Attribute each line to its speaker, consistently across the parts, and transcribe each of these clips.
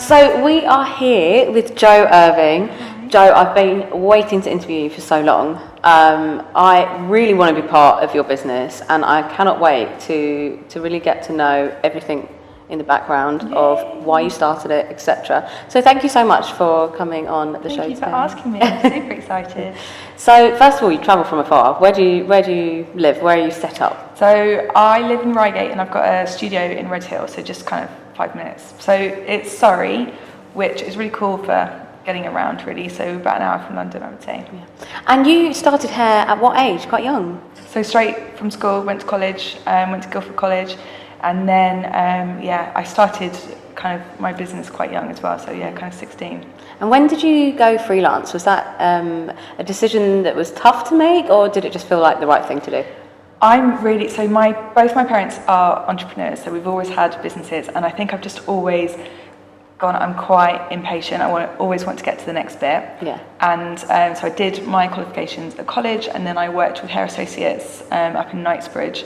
Speaker 1: So we are here with Joe Irving. Joe, I've been waiting to interview you for so long. I really want to be part of your business, and I cannot wait to really get to know everything in the background of why you started it, etc. So thank you so much for coming on the show today.
Speaker 2: Thank you for asking me. I'm super excited.
Speaker 1: So first of all, you travel from afar. Where do you live? Where are you set up?
Speaker 2: So I live in Reigate, and I've got a studio in Red Hill, so just kind of 5 minutes. So it's Surrey, which is really cool for getting around, really. So about an hour from London, I would say.
Speaker 1: Yeah. And you started hair at what age? Quite young.
Speaker 2: So straight from school, went to college, went to Guildford College, and then I started kind of my business quite young as well. So kind of 16.
Speaker 1: And when did you go freelance? Was that a decision that was tough to make, or did it just feel like the right thing to do?
Speaker 2: Both my parents are entrepreneurs, so we've always had businesses, and I think I've just always gone, I'm quite impatient. I always want to get to the next bit.
Speaker 1: Yeah.
Speaker 2: And so I did my qualifications at college, and then I worked with Hair Associates up in Knightsbridge.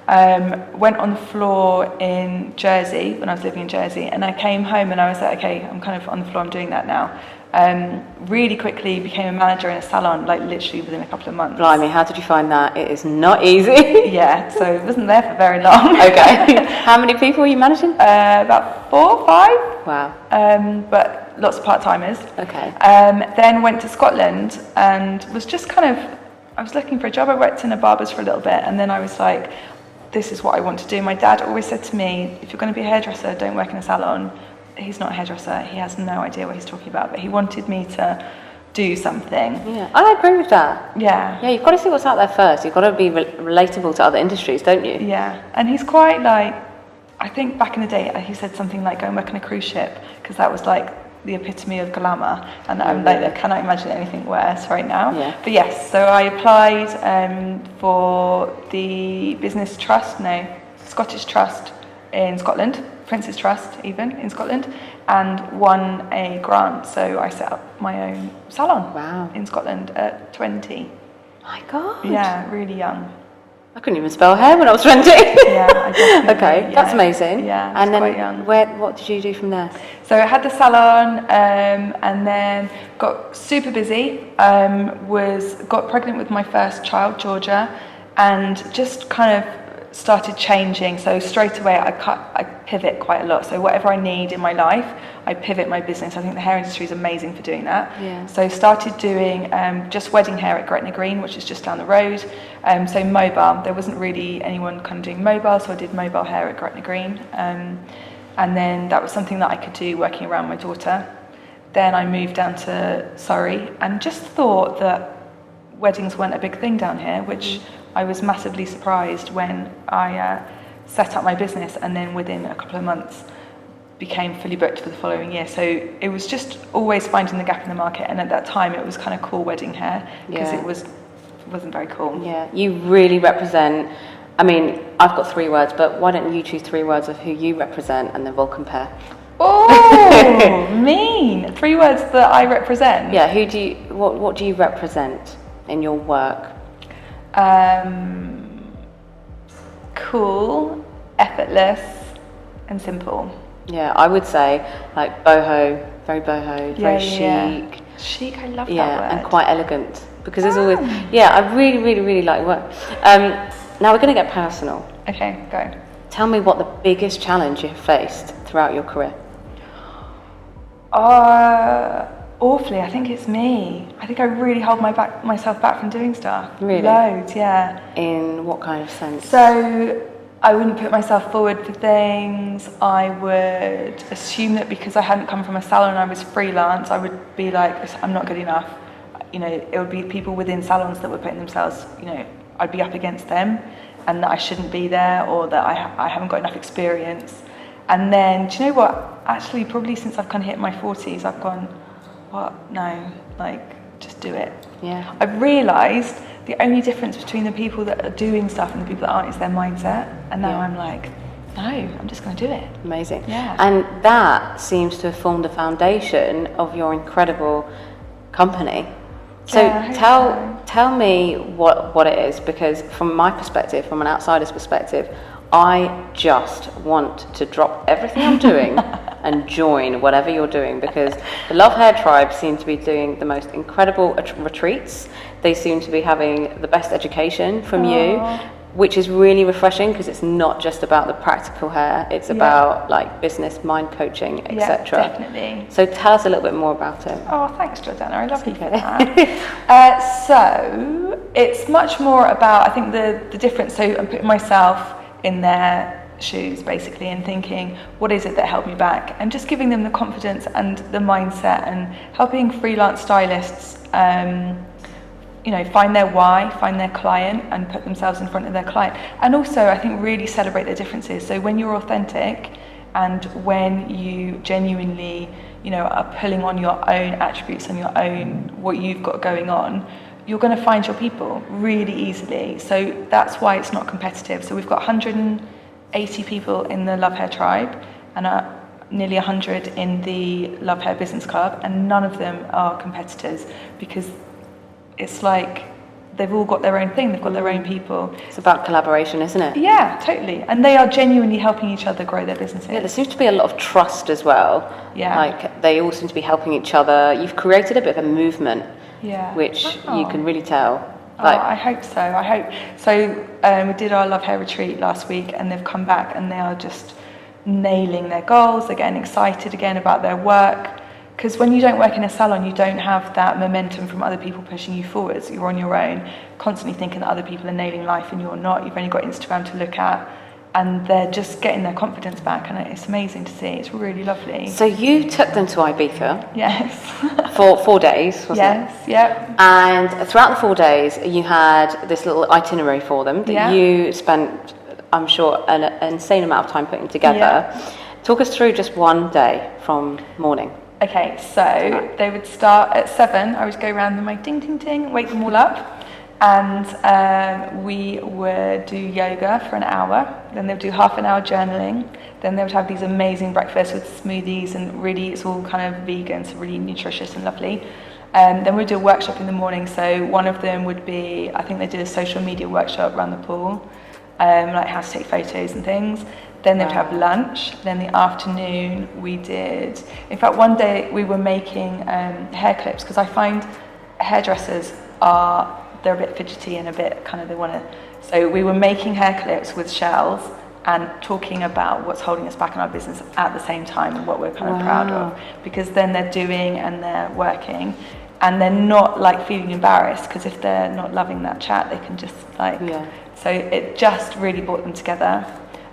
Speaker 2: Went on the floor in Jersey when I was living in Jersey, and I came home and I was like, okay, I'm kind of on the floor, I'm doing that now. Really quickly became a manager in a salon, like literally within a couple of months.
Speaker 1: Blimey, how did you find that? It is not easy.
Speaker 2: Yeah, so I wasn't there for very long.
Speaker 1: Okay. How many people were you managing?
Speaker 2: About 4 or 5.
Speaker 1: Wow.
Speaker 2: But lots of part-timers.
Speaker 1: Okay.
Speaker 2: Then went to Scotland and was just I was looking for a job. I worked in a barber's for a little bit, and then I was like, this is what I want to do. My dad always said to me, if you're going to be a hairdresser, don't work in a salon. He's not a hairdresser. He has no idea what he's talking about, but he wanted me to do something.
Speaker 1: Yeah, I agree with that.
Speaker 2: Yeah.
Speaker 1: Yeah, you've got to see what's out there first. You've got to be relatable to other industries, don't you?
Speaker 2: Yeah, and he's quite like, I think back in the day, he said something like, go and work on a cruise ship, because that was like the epitome of glamour, and I'm like, I cannot imagine anything worse right now.
Speaker 1: Yeah.
Speaker 2: But yes, so I applied for the Scottish Trust in Scotland, Prince's Trust even in Scotland, and won a grant. So I set up my own salon in Scotland at 20.
Speaker 1: My God.
Speaker 2: Yeah, really young.
Speaker 1: I couldn't even spell hair when I was 20.
Speaker 2: Yeah, I definitely.
Speaker 1: Okay, that's amazing.
Speaker 2: Yeah,
Speaker 1: and then
Speaker 2: quite young.
Speaker 1: What did you do from there?
Speaker 2: So I had the salon, and then got super busy. Got pregnant with my first child, Georgia, and just kind of started changing. So straight away I pivot quite a lot. So whatever I need in my life, I pivot my business. I think the hair industry is amazing for doing that.
Speaker 1: Yeah.
Speaker 2: So started doing just wedding hair at Gretna Green, which is just down the road. So mobile, there wasn't really anyone kind of doing mobile, so I did mobile hair at Gretna Green. And then that was something that I could do working around my daughter. Then I moved down to Surrey and just thought that weddings weren't a big thing down here, which I was massively surprised when I set up my business, and then within a couple of months became fully booked for the following year. So it was just always finding the gap in the market, and at that time it was kind of cool wedding hair, because it wasn't very cool. Yeah,
Speaker 1: you really represent. I mean, I've got 3 words, but why don't you choose 3 words of who you represent, and then we'll compare.
Speaker 2: Oh, mean 3 words that I represent.
Speaker 1: Yeah, what do you represent in your work?
Speaker 2: Cool, effortless, and simple.
Speaker 1: Yeah, I would say like boho, very boho, very chic.
Speaker 2: Yeah. Chic, I love that word.
Speaker 1: Yeah, and quite elegant, because there's always. Yeah, I really, really, really like work. Now we're going to get personal.
Speaker 2: Okay, go.
Speaker 1: Tell me what the biggest challenge you have faced throughout your career.
Speaker 2: Awfully, I think it's me. I think I really hold myself back from doing stuff.
Speaker 1: Really?
Speaker 2: Loads, yeah.
Speaker 1: In what kind of sense?
Speaker 2: So I wouldn't put myself forward for things. I would assume that because I hadn't come from a salon and I was freelance, I would be like, I'm not good enough. You know, it would be people within salons that were putting themselves, you know, I'd be up against them, and that I shouldn't be there, or that I haven't got enough experience. And then, do you know what? Actually, probably since I've kind of hit my 40s, I've gone, what? No, like, just do it.
Speaker 1: Yeah.
Speaker 2: I've realised the only difference between the people that are doing stuff and the people that aren't is their mindset. And now I'm like, no, I'm just going to do it.
Speaker 1: Amazing.
Speaker 2: Yeah.
Speaker 1: And that seems to have formed the foundation of your incredible company. So tell me what it is, because from my perspective, from an outsider's perspective, I just want to drop everything I'm doing and join whatever you're doing, because the Love Hair Tribe seem to be doing the most incredible retreats. They seem to be having the best education from you, which is really refreshing, because it's not just about the practical hair, it's about like business, mind coaching, etc.
Speaker 2: Yeah, definitely.
Speaker 1: So tell us a little bit more about it.
Speaker 2: Oh, thanks, Jordana. I love you for that. So it's much more about, I think the difference, so I'm putting myself in their shoes basically and thinking, what is it that held me back? And just giving them the confidence and the mindset, and helping freelance stylists find their why, find their client, and put themselves in front of their client. And also, I think, really celebrate their differences. So when you're authentic, and when you genuinely, are pulling on your own attributes and your own, what you've got going on, you're going to find your people really easily. So that's why it's not competitive. So we've got 180 people in the Love Hair Tribe, and nearly 100 in the Love Hair Business Club, and none of them are competitors, because it's like they've all got their own thing, they've got their own people.
Speaker 1: It's about collaboration, isn't it?
Speaker 2: Yeah, totally. And they are genuinely helping each other grow their businesses.
Speaker 1: Yeah, there seems to be a lot of trust as well.
Speaker 2: Yeah.
Speaker 1: Like, they all seem to be helping each other. You've created a bit of a movement,
Speaker 2: yeah,
Speaker 1: which you can really tell.
Speaker 2: I hope so. I hope so. We did our Love Hair retreat last week, and they've come back and they are just nailing their goals. They're getting excited again about their work. Because when you don't work in a salon, you don't have that momentum from other people pushing you forwards. You're on your own, constantly thinking that other people are nailing life and you're not. You've only got Instagram to look at, and they're just getting their confidence back, and it's amazing to see. It's really lovely.
Speaker 1: So you took them to Ibiza.
Speaker 2: Yes.
Speaker 1: For 4 days, wasn't it?
Speaker 2: Yes, yep.
Speaker 1: And throughout the 4 days, you had this little itinerary for them that you spent, I'm sure, an insane amount of time putting together.
Speaker 2: Yeah.
Speaker 1: Talk us through just one day from morning.
Speaker 2: Okay, so they would start at 7. I would go around them, like ding, ding, ding, wake them all up. And we would do yoga for an hour. Then they would do half an hour journaling. Then they would have these amazing breakfasts with smoothies, and really it's all kind of vegan, so really nutritious and lovely. Then we'd do a workshop in the morning. So one of them would be, I think they did a social media workshop around the pool, like how to take photos and things. Then they would have lunch. Then the afternoon we did, in fact one day we were making hair clips, because I find hairdressers they're a bit fidgety and a bit kind of, they want to, so we were making hair clips with shells and talking about what's holding us back in our business at the same time, and what we're kind of proud of, because then they're doing and they're working, and they're not like feeling embarrassed, because if they're not loving that chat, they can just so it just really brought them together.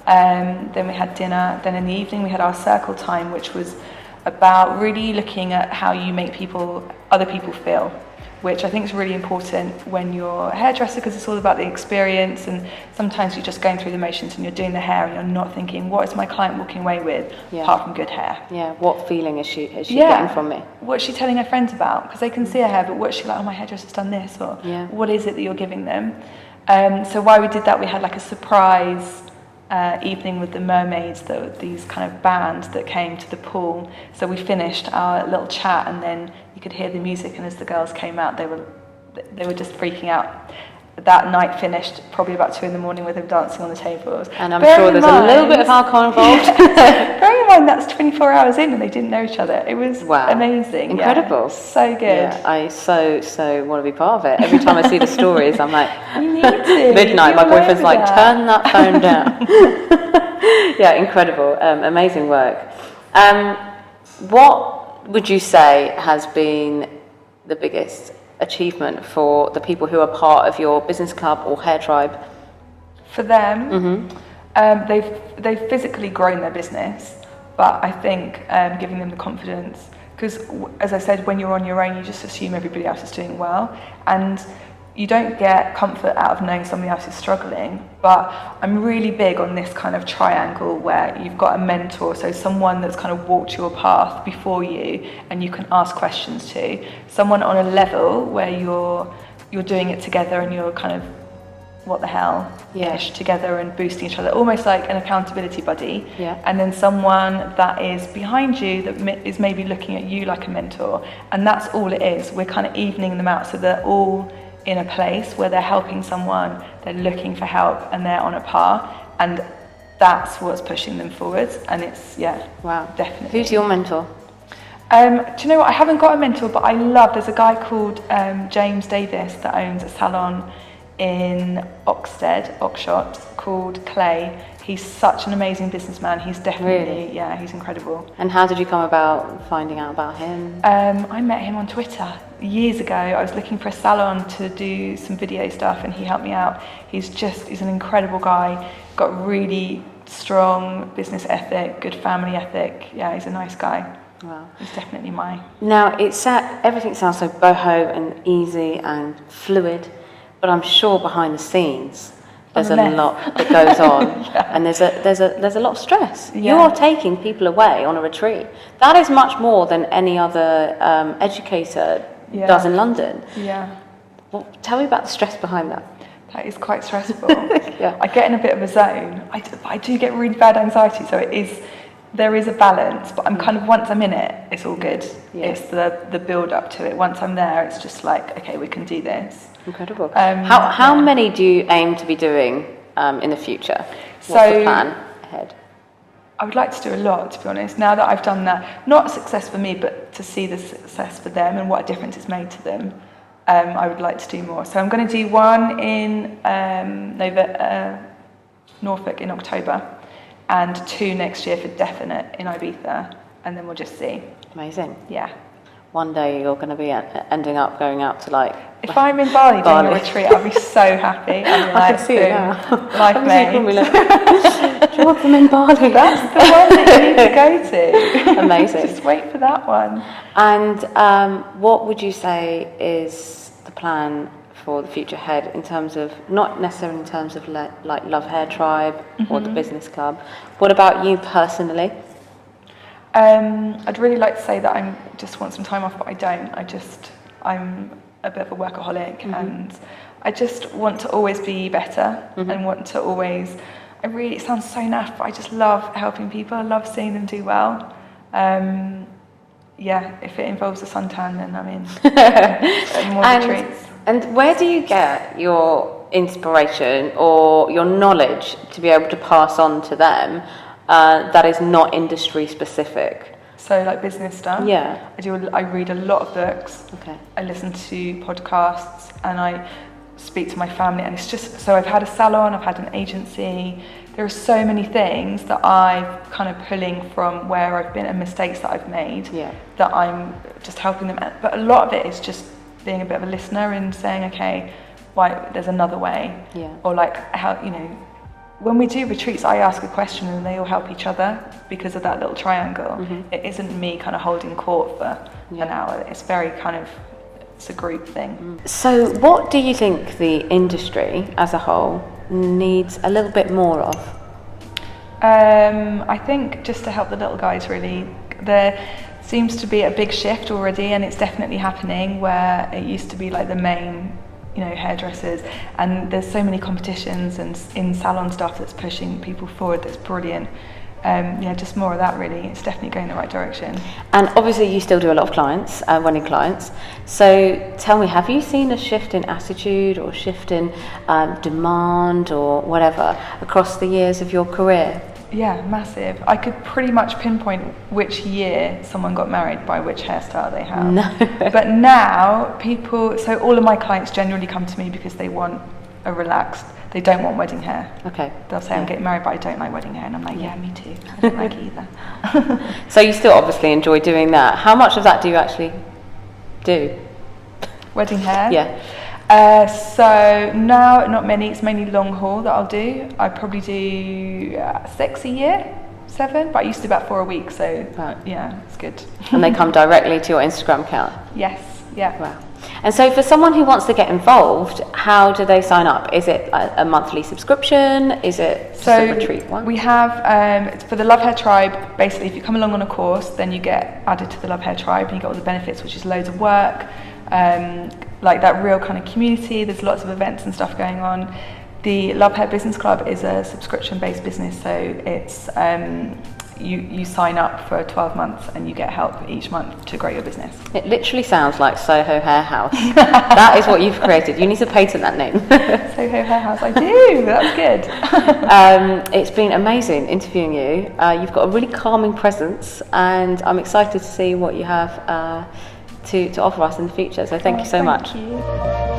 Speaker 2: Then we had dinner. Then in the evening we had our circle time, which was about really looking at how you make other people feel, which I think is really important when you're a hairdresser, because it's all about the experience, and sometimes you're just going through the motions and you're doing the hair and you're not thinking, what is my client walking away with apart from good hair? Yeah,
Speaker 1: what feeling is she getting from me?
Speaker 2: What's she telling her friends about? Because they can see her hair, but what's she like, oh, my hairdresser's done this, or what is it that you're giving them? So while we did that, we had like a surprise evening with the mermaids, these kind of bands that came to the pool. So we finished our little chat, and then you could hear the music, and as the girls came out, they were just freaking out. That night finished probably about 2 a.m. with them dancing on the tables.
Speaker 1: And I'm sure there's a little bit of alcohol involved.
Speaker 2: Bearing in mind that's 24 hours in and they didn't know each other. It was amazing.
Speaker 1: Incredible.
Speaker 2: Yeah, so good.
Speaker 1: Yeah, I so want to be part of it. Every time I see the stories, I'm like,
Speaker 2: you need to.
Speaker 1: midnight, my boyfriend's like, turn that phone down. Yeah, incredible. Amazing work. What would you say has been the biggest achievement for the people who are part of your business club or hair tribe?
Speaker 2: For them, they've physically grown their business, but I think giving them the confidence, because as I said, when you're on your own, you just assume everybody else is doing well, and you don't get comfort out of knowing somebody else is struggling. But I'm really big on this kind of triangle where you've got a mentor, so someone that's kind of walked your path before you and you can ask questions to, someone on a level where you're doing it together and you're kind of what the hell ish together and boosting each other, almost like an accountability buddy. And then someone that is behind you that is maybe looking at you like a mentor, and that's all it is. We're kind of evening them out, so they're all in a place where they're helping someone, they're looking for help, and they're on a par. And that's what's pushing them forwards. And it's,
Speaker 1: Wow.
Speaker 2: definitely.
Speaker 1: Who's your mentor?
Speaker 2: Do you know what? I haven't got a mentor, but there's a guy called James Davis that owns a salon in Oxshott, called Clay. He's such an amazing businessman. He's definitely, he's incredible.
Speaker 1: And how did you come about finding out about him?
Speaker 2: I met him on Twitter years ago. I was looking for a salon to do some video stuff, and he helped me out. He's an incredible guy, got really strong business ethic, good family ethic. Yeah, he's a nice guy.
Speaker 1: Wow.
Speaker 2: He's definitely mine.
Speaker 1: Now, everything sounds so boho and easy and fluid, but I'm sure behind the scenes there's a lot that goes on, and there's a lot of stress.
Speaker 2: Yeah.
Speaker 1: You're taking people away on a retreat. That is much more than any other educator does in London.
Speaker 2: Yeah.
Speaker 1: Well, tell me about the stress behind that.
Speaker 2: That is quite stressful.
Speaker 1: Yeah.
Speaker 2: I get in a bit of a zone. I do get really bad anxiety, so there is a balance, but I'm kind of, once I'm in it, it's all good.
Speaker 1: Yeah.
Speaker 2: It's the build up to it. Once I'm there, it's just like, okay, we can do this.
Speaker 1: Incredible. How many do you aim to be doing in the future? What's the plan ahead?
Speaker 2: I would like to do a lot, to be honest. Now that I've done that, not a success for me, but to see the success for them and what a difference it's made to them, I would like to do more. So I'm going to do one in Norfolk in October, and 2 next year for definite in Ibiza, and then we'll just see.
Speaker 1: Amazing.
Speaker 2: Yeah.
Speaker 1: One day you're going to be ending up going out to
Speaker 2: If I'm in Bali doing a retreat, I'll be so happy. I'll be
Speaker 1: I can see it now.
Speaker 2: Life mate.
Speaker 1: Do you want them in Bali?
Speaker 2: That's the one that you need to go to.
Speaker 1: Amazing.
Speaker 2: Just wait for that one.
Speaker 1: And what would you say is the plan for the future ahead, in terms of, not necessarily in terms of like Love Hair Tribe or the business club? What about you personally?
Speaker 2: I'd really like to say that I just want some time off, but I don't. I'm a bit of a workaholic, and I just want to always be better and want to always, it sounds so naff, but I just love helping people. I love seeing them do well. If it involves a suntan, then I'm in. More retreats.
Speaker 1: And where do you get your inspiration or your knowledge to be able to pass on to them that is not industry specific?
Speaker 2: So like business stuff?
Speaker 1: Yeah.
Speaker 2: I read a lot of books.
Speaker 1: Okay.
Speaker 2: I listen to podcasts, and I speak to my family, and it's just, so I've had a salon, I've had an agency. There are so many things that I'm kind of pulling from where I've been and mistakes that I've made that I'm just helping them. But a lot of it is just being a bit of a listener and saying, okay, there's another way.
Speaker 1: Yeah.
Speaker 2: Or like how, when we do retreats, I ask a question and they all help each other because of that little triangle. It isn't me kind of holding court for an hour. It's very it's a group thing.
Speaker 1: So what do you think the industry as a whole needs a little bit more of?
Speaker 2: I think just to help the little guys, really. There seems to be a big shift already, and it's definitely happening, where it used to be like the main hairdressers, and there's so many competitions and in salon stuff that's pushing people forward. That's brilliant. Just more of that, really. It's definitely going in the right direction.
Speaker 1: And obviously you still do a lot of clients, winning clients. So tell me, have you seen a shift in attitude or shift in demand or whatever across the years of your career?
Speaker 2: Yeah, massive. I could pretty much pinpoint which year someone got married by which hairstyle they have.
Speaker 1: No.
Speaker 2: But now so all of my clients generally come to me because they want a relaxed, they don't want wedding hair.
Speaker 1: Okay.
Speaker 2: They'll say, I'm getting married, but I don't like wedding hair. And I'm like, yeah, me too. I don't like it either.
Speaker 1: So you still obviously enjoy doing that. How much of that do you actually do?
Speaker 2: Wedding hair?
Speaker 1: Yeah.
Speaker 2: So now, not many. It's mainly long haul that I'll do. I probably do 6 a year, 7, but I used to do about 4 a week. So yeah, it's good.
Speaker 1: And they come directly to your Instagram account?
Speaker 2: Yes. Yeah.
Speaker 1: Wow. And so for someone who wants to get involved, how do they sign up? Is it a monthly subscription? Is it just a retreat one?
Speaker 2: We have, for the Love Hair Tribe, basically if you come along on a course, then you get added to the Love Hair Tribe and you get all the benefits, which is loads of work, like that real kind of community. There's lots of events and stuff going on. The Love Hair Business Club is a subscription-based business, so it's you sign up for 12 months and you get help each month to grow your business.
Speaker 1: It literally sounds like Soho Hair House. That is what you've created. You need to patent that name.
Speaker 2: Soho Hair House, I do. That's good.
Speaker 1: It's been amazing interviewing you. You've got a really calming presence, and I'm excited to see what you have to offer us in the future. So thank you so much.
Speaker 2: Thank you.